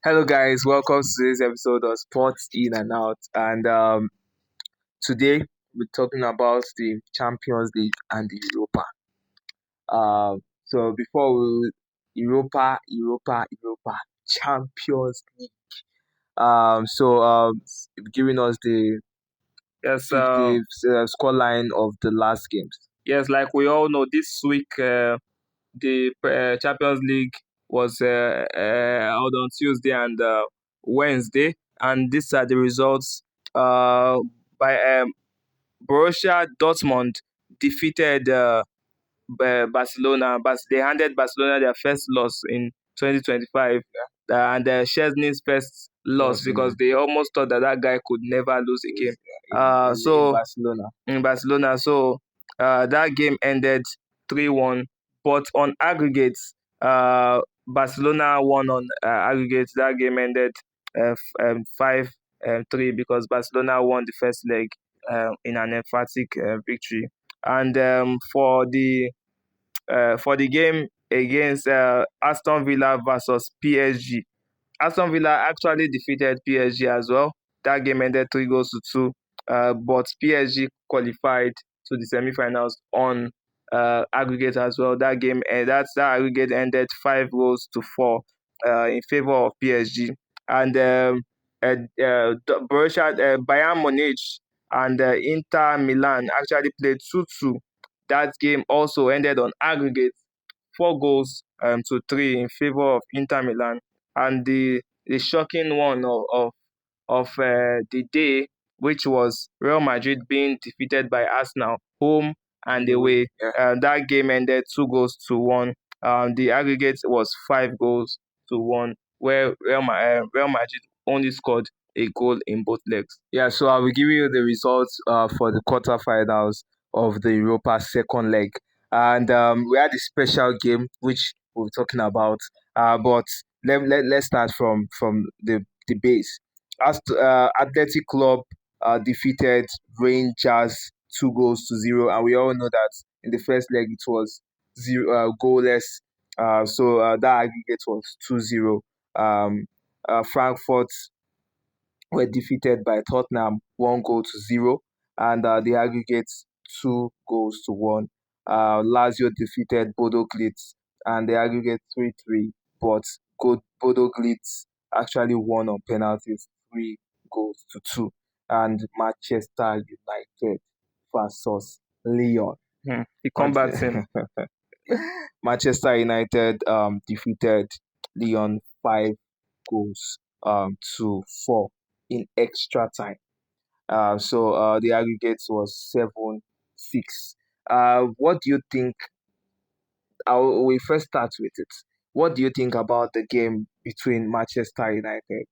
Hello, guys. Welcome to today's episode of Sports In and Out. And today we're talking about the Champions League and the Europa. So before we Europa Champions League. Giving us the Yes, scoreline of the last games. yes, like we all know, this week the Champions League was held on Tuesday and Wednesday, and these are the results. By Borussia Dortmund defeated Barcelona, but they handed Barcelona their first loss in 2025, and Szczesny's first loss because they almost thought that guy could never lose a game. In Barcelona. In Barcelona. So that game ended 3-1, but on aggregates, Barcelona won on aggregates. That game ended 5-3 because Barcelona won the first leg in an emphatic victory. And for the game against Aston Villa versus PSG, Aston Villa actually defeated PSG as well. That game ended 3-2, but PSG qualified to the semi-finals on aggregate as well. That aggregate ended 5-4 in favor of PSG. And Bayern Munich and Inter Milan actually played 2-2. That game also ended on aggregate 4 goals to 3 in favor of Inter Milan. And the shocking one of the day, which was Real Madrid being defeated by Arsenal home and away. That game ended 2 goals to 1. The aggregate was 5 goals to 1, where Real Madrid only scored a goal in both legs. Yeah, so I will give you the results for the quarterfinals of the Europa second leg. And we had a special game which we're talking about. But let's start from the base. As Athletic Club defeated Rangers 2 goals to 0, and we all know that in the first leg it was goalless. So that aggregate was 2-0. Frankfurt were defeated by Tottenham 1 goal to 0, and the aggregate 2 goals to 1. Lazio defeated Bodo Glimt, and the aggregate 3-3, but Bodo Glimt actually won on penalties 3 goals to 2. And Manchester United versus Lyon. The comeback team. Manchester United defeated Lyon 5 goals to 4 in extra time. So the aggregate was 7-6. What do you think? We first start with it. What do you think about the game between Manchester United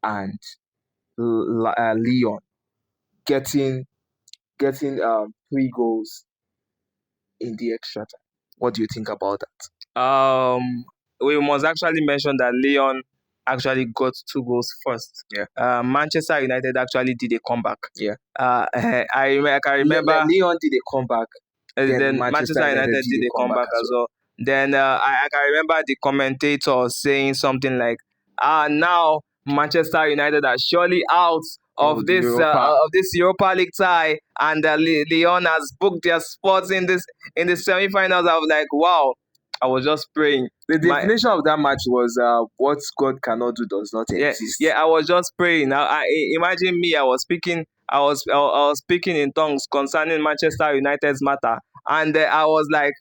and Lyon getting 3 goals in the extra time? What do you think about that? We must actually mention that Lyon actually got 2 goals first. Yeah. Manchester United actually did a comeback. Yeah. I can remember Lyon did a comeback. then Manchester United did a comeback as well. Then I can remember the commentator saying something like, now Manchester United are surely out of this Europa League tie, and Lyon has booked their spots in the semi-finals. I was like, wow. I was just praying. The definition of that match was what God cannot do does not exist. Yeah, I was just praying. I imagine me. I was speaking in tongues concerning Manchester United's matter, and I was like,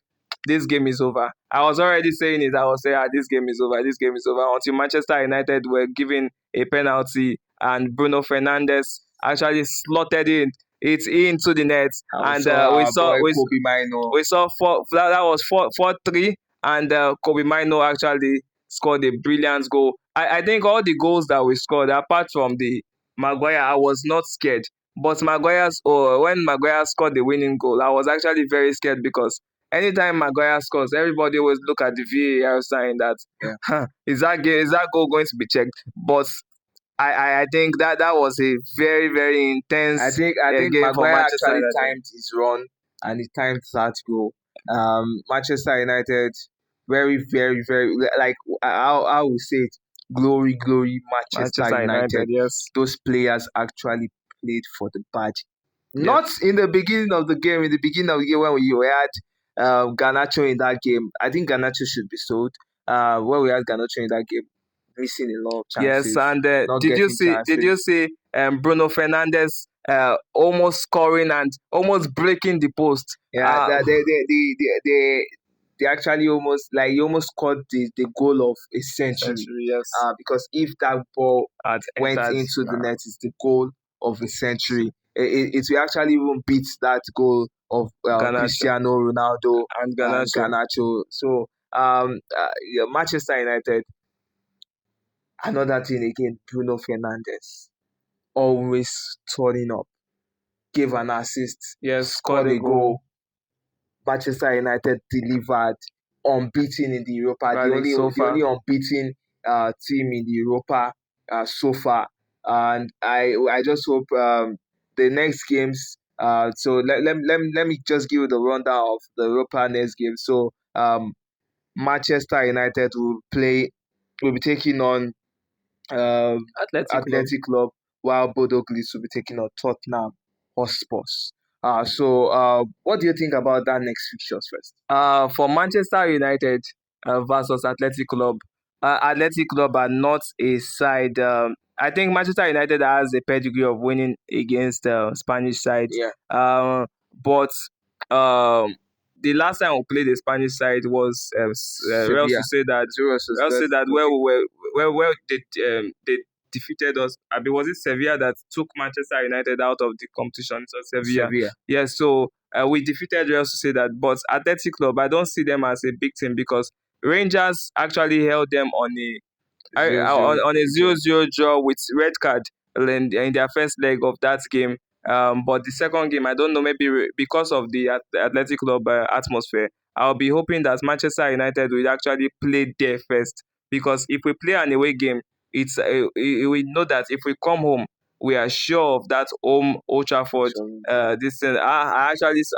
this game is over. I was already saying it. I was saying, this game is over. This game is over. Until Manchester United were given a penalty, and Bruno Fernandes actually slotted it into the net, and we saw that was 4-3, and Kobe Mino actually scored a brilliant goal. I think all the goals that we scored, apart from the Maguire, I was not scared. But when Maguire scored the winning goal, I was actually very scared because anytime Maguire scores, everybody always look at the VAR sign that is that goal going to be checked? But I think that was a very, very intense game Maguire for Manchester actually timed his run and he timed that goal. Manchester United, very, very, very, like I will say it, glory, glory, Manchester Manchester United, United. yes. Those players actually played for the badge. Yes. Not in the beginning of the game. In the beginning of the game, when we had Garnacho in that game, I think Garnacho should be sold. When we had Garnacho in that game, missing a lot of Yes, chances, and not did you getting see? Did you chances. see Bruno Fernandes almost scoring and almost breaking the post? Yeah, they actually almost like he almost scored the goal of a century. Century, yes, Because if that ball had went entered. into the net, it's the goal of a century. It will actually even beat that goal of Garnacho Cristiano Ronaldo and and Garnacho. Garnacho. So yeah, Manchester United, another thing again, Bruno Fernandes always turning up, gave an assist, Yes, scored scored a a goal. goal. Manchester United delivered, unbeaten in the Europa, the League only so the far. only unbeaten team in the Europa so far. And I just hope the next games. So let me just give you the rundown of the Europa next game. So Manchester United will be taking on um, Athletic Club. Athletic Club, while Bodo Glimt will be taking on Tottenham Hotspurs. What do you think about that next fixtures first? For Manchester United versus Athletic Club. Athletic Club are not a side. I think Manchester United has a pedigree of winning against Spanish sides. Yeah, But um, the last time we played the Spanish side was Real Sevilla, Sociedad. Zero Real Sociedad. Sociedad, where Okay, we were, where they defeated us. I mean, was it Sevilla that took Manchester United out of the competition? So Sevilla. Sevilla, Yes. So we defeated Real Sociedad, but Athletic Club, I don't see them as a big team because Rangers actually held them on zero zero a draw. 0-0 draw with red card in their first leg of that game. But the second game, I don't know, maybe because of the Athletic Club atmosphere, I'll be hoping that Manchester United will actually play there first. Because if we play an away game, we know that if we come home, we are sure of that home Old Trafford. So yeah, This thing, I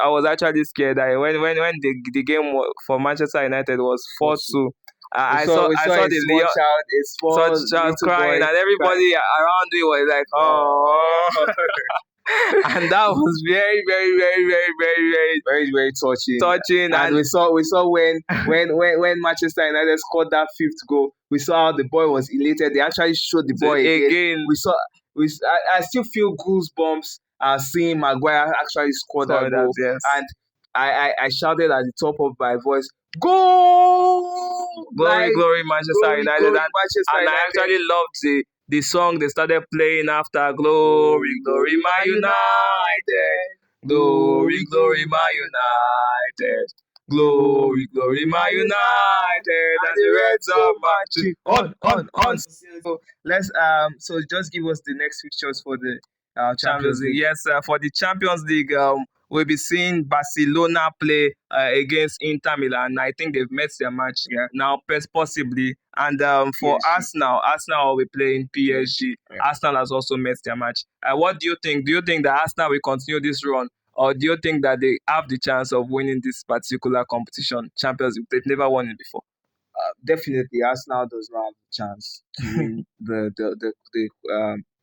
was actually scared. When the game for Manchester United was 4-2. 4-2, I saw We I saw saw a the small child, a such small child little crying, boy and crying. everybody around me was like, Oh, oh. And that was very, very, very, very, very, very very very touching. touching. And And we saw when Manchester United scored that fifth goal, we saw how the boy was elated. They actually showed the boy again. again, We saw I still feel goosebumps seeing Maguire actually score that sorry, that goal. yes, And I shouted at the top of my voice, "Goal!" glory, Like glory, Manchester glory, United. glory, Manchester And I United. actually loved the song they started playing after glory, Glory, glory, glory, Man Man United. United. Glory, Glory, glory, glory, Man Man United. United. Glory, Glory, glory, glory, Man Man United. United. And And the the Reds Reds are go marching marching on, on, on. so let's so just give us the next fixtures for the Champions Champions League. League. Yes, for the Champions League, we'll be seeing Barcelona play against Inter Milan. I think they've met their match Yeah, now, possibly. And for PSG, Arsenal will be playing PSG. PSG. Yeah. Arsenal has also met their match. What do you think? Do you think that Arsenal will continue this run? Or do you think that they have the chance of winning this particular competition, Champions League? They've never won it before. Definitely, Arsenal does not have a chance to win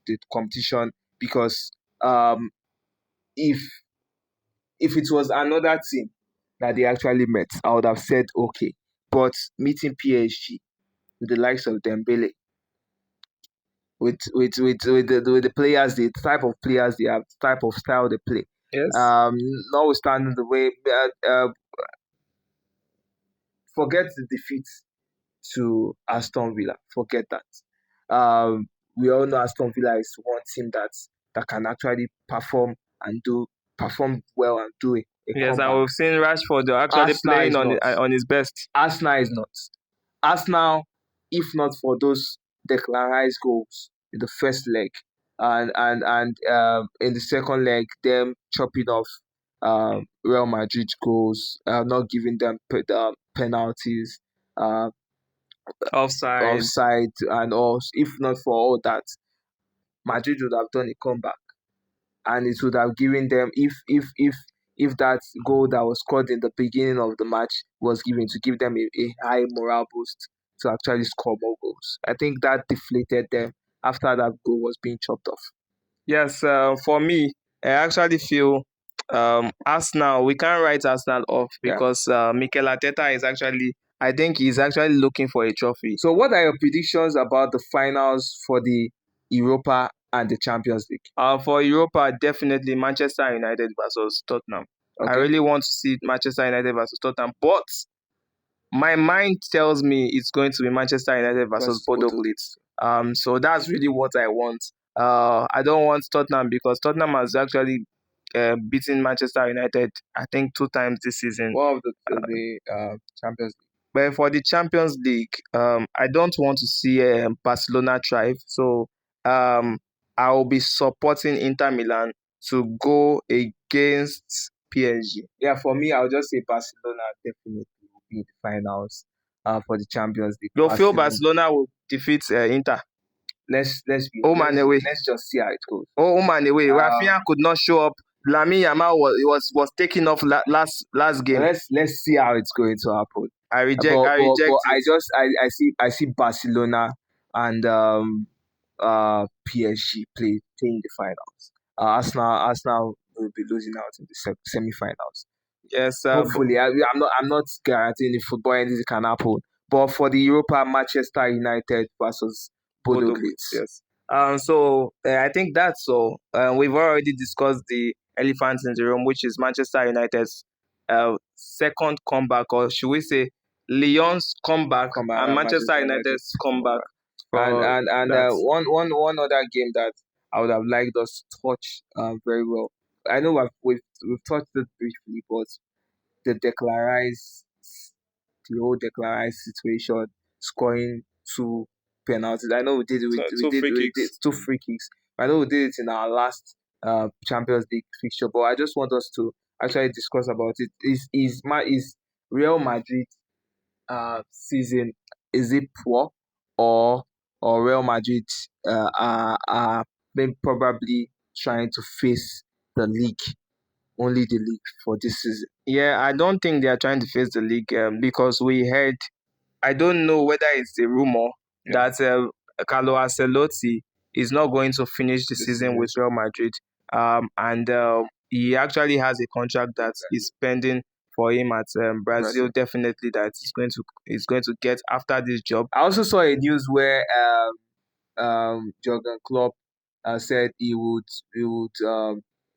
the competition because if it was another team that they actually met, I would have said okay. But meeting PSG with the likes of Dembele, with the players, the type of players they have, type of style they play. Yes. Um, Notwithstanding the way, forget the defeat to Aston Villa. Forget that. We all know Aston Villa is one team that can actually perform well and do a Yes, and comeback. we've seen Rashford actually Arsenal playing is not. on his best. Arsenal is not. Arsenal, if not for those Declan Rice goals in the first leg, and in the second leg, them chopping off Real Madrid goals, not giving them penalties, uh, Offside. offside, and all. If not for all that, Madrid would have done a comeback, and it would have given them if that goal that was scored in the beginning of the match was given to give them a high morale boost to actually score more goals. I think that deflated them after that goal was being chopped off. Yes, for me, I actually feel Arsenal, we can't write Arsenal off Yeah. because Mikel Arteta is actually, I think he's actually looking for a trophy. So, what are your predictions about the finals for the Europa and the Champions League? For Europa, definitely Manchester United versus Tottenham. I Okay. really want to see Manchester United versus Tottenham, but my mind tells me it's going to be Manchester United versus Versus Bodo Bodo. Glimt. So that's really what I want. I don't want Tottenham because Tottenham has actually beaten Manchester United, I think, 2 times this season. One of the Champions League. But for the Champions League, I don't want to see Barcelona thrive. So I will be supporting Inter Milan to go against PSG. Yeah, for me, I'll just say Barcelona definitely will be in the finals for the Champions League. You feel Barcelona will defeat Inter? Let's be Home and away. let's just see how it goes. Oh, home and away. Rafinha could not show up. Lamine Yamal was taking off last game. Let's see how it's going to happen. I reject But it. I see Barcelona and PSG playing the finals. Arsenal will be losing out in the semi-finals. Yes, Hopefully, I'm not guaranteeing if football anything can happen. But for the Europa, Manchester United versus Bodo Bodo Glimt. Glimt, yes. So I think that's all. We've already discussed the elephant in the room, which is Manchester United's second comeback, or should we say, Lyon's comeback, and Manchester United's comeback. And one other game that I would have liked us to touch very well. I know we've touched it briefly, but the whole Declan Rice situation, scoring two penalties. I know we did it. We did two free kicks. I know we did it in our last Champions League fixture, but I just want us to actually discuss about it. Is Real Madrid season, is it poor, or Real Madrid are maybe probably trying to face the league, only the league for this season? Yeah, I don't think they are trying to face the league because we heard, I don't know whether it's a rumor that Carlo Ancelotti is not going to finish the season with Real Madrid, and he actually has a contract that is pending for him at Brazil. Definitely, that he's going to get after this job. I also saw a news where Jurgen Klopp said he would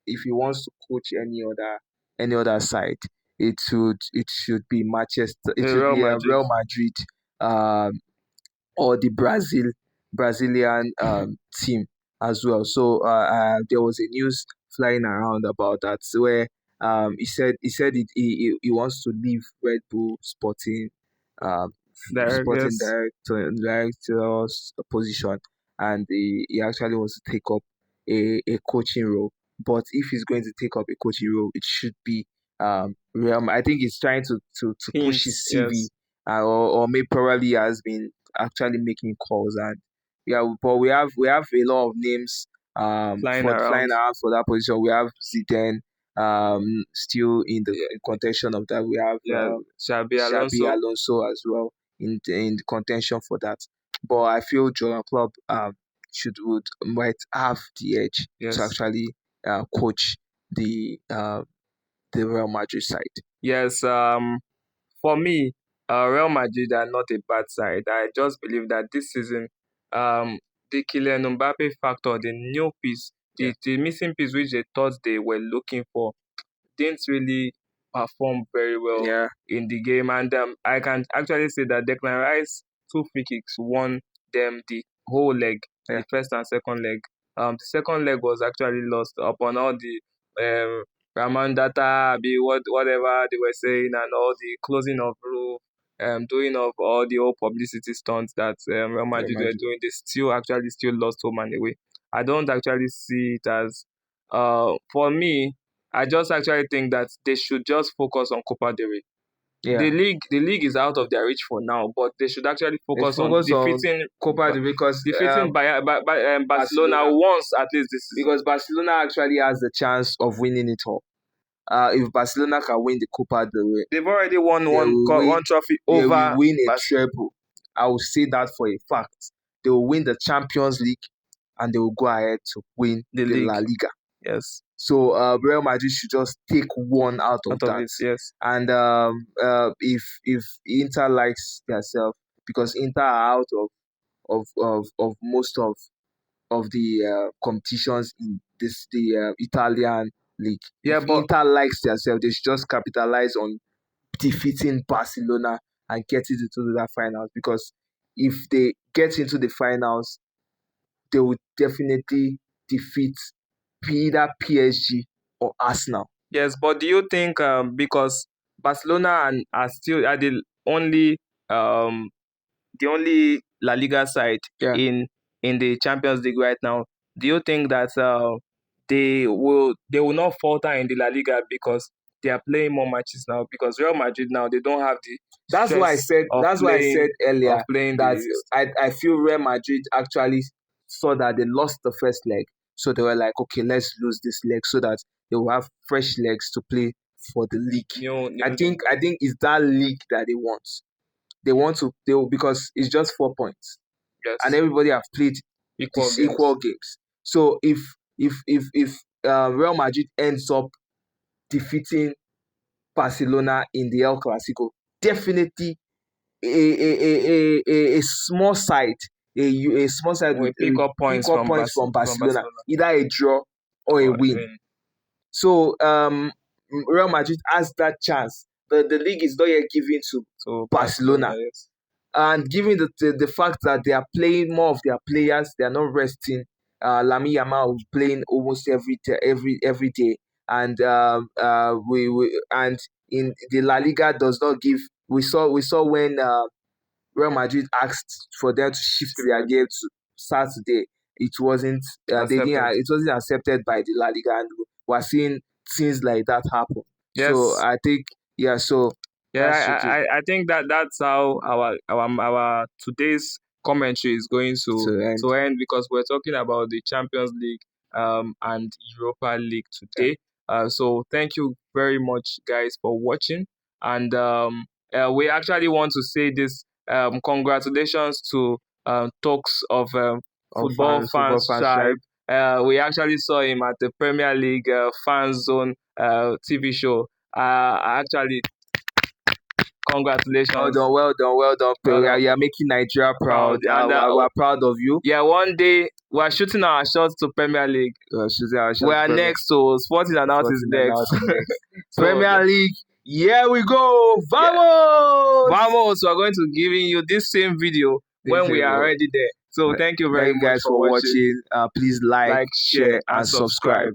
if he wants to coach any other side, it should be Manchester, it should Real be Madrid. Real Madrid, or the Brazilian team as well. So there was a news flying around about that where he said he wants to leave Red Bull Sporting Sporting Yes. director's position, and he actually wants to take up a coaching role. But if he's going to take up a coaching role, it should be Real. I think he's trying to push his CV, Yes. or maybe probably has been actually making calls. And yeah, but we have a lot of names Flying flying around. around for that position. We have Zidane still in the contention of that. We have Xabi Xabi Alonso. Alonso as well in the contention for that. But I feel Jurgen Klopp might have the edge Yes. to actually coach the Real Madrid side. Yes. For me, Real Madrid are not a bad side. I just believe that this season, the Kylian Mbappe factor, the new piece, the missing piece which they thought they were looking for, didn't really perform very well in the game. And I can actually say that Declan Rice 2 free kicks won them the whole leg, the first and second leg. The second leg was actually lost upon all the Raman data, whatever they were saying, and all the closing of roof, doing of all the old publicity stunts that Real Madrid were doing. They still lost home and away. I don't actually see it as for me. I just actually think that they should just focus on Copa del Rey. Yeah. The league is out of their reach for now, but they should actually focus on defeating Copa del Rey, because Barcelona once at least this season. Because Barcelona actually has the chance of winning it all. If Barcelona can win the Copa del Rey, they've already won one trophy over. They will win a treble. I will say that for a fact. They will win the Champions League and they will go ahead to win The the league. La Liga. Yes. So Real Madrid should just take one out of Out of that. it. Yes. And if Inter likes themselves, because Inter are out of most of the competitions in the Italian league. Yeah, If but Inter likes themselves, they should just capitalize on defeating Barcelona and getting into the finals. Because if they get into the finals, they will definitely defeat either PSG or Arsenal. yes, but do you think because Barcelona and are still are um the only La Liga side Yeah. in the Champions League right now, do you think that they will not falter in the La Liga because they are playing more matches now? Because Real Madrid now they don't have the That's why I stress said. of That's why I said earlier playing that the I feel Real Madrid actually saw that they lost the first leg, so they were like, okay, let's lose this leg so that they will have fresh legs to play for the league. new I league. think it's that league that they want. They want to because it's just 4 points and Yes, everybody have played equal these equal games. games. So if Real Madrid ends up defeating Barcelona in the El Clasico, definitely a small side, a small side We will pick up pick points up from points from From Barcelona, Barcelona either a draw or a or win. even So Real Madrid has that chance. The league is not yet given to to Barcelona. Barcelona. Yes, And given the fact that they are playing more of their players, they are not resting. Lamine Yamal playing almost every day, and we and in the La Liga does not give. We saw when Real Madrid asked for them to shift their game to Saturday. It wasn't they didn't accepted. it wasn't accepted by the La Liga, and we're seeing things like that happen. So Yes. I think yeah. So Yeah, that's it I think that's how our today's commentary is going to end. to end because we're talking about the Champions League and Europa League Yeah. today. So thank you very much, guys, for watching. And we actually want to say this congratulations to Talks of Football Fans fans Tribe. tribe. We actually saw him at the Premier League Fan Zone TV show. Actually, Well congratulations. done, well done, well done. Well Yeah, done. you are making Nigeria proud. Proud. And We're proud of you. yeah, one day we're shooting our shots to Premier League. We are next, so Sporting Announced is Sporting next. announced next. So, Premier League. Here we go. yeah. Vamos! Vamos, we're going to giving you this same video when we are already there. So, thank you Thank very you much guys for for watching. watching. Please like, Like, share, share, and and subscribe. subscribe.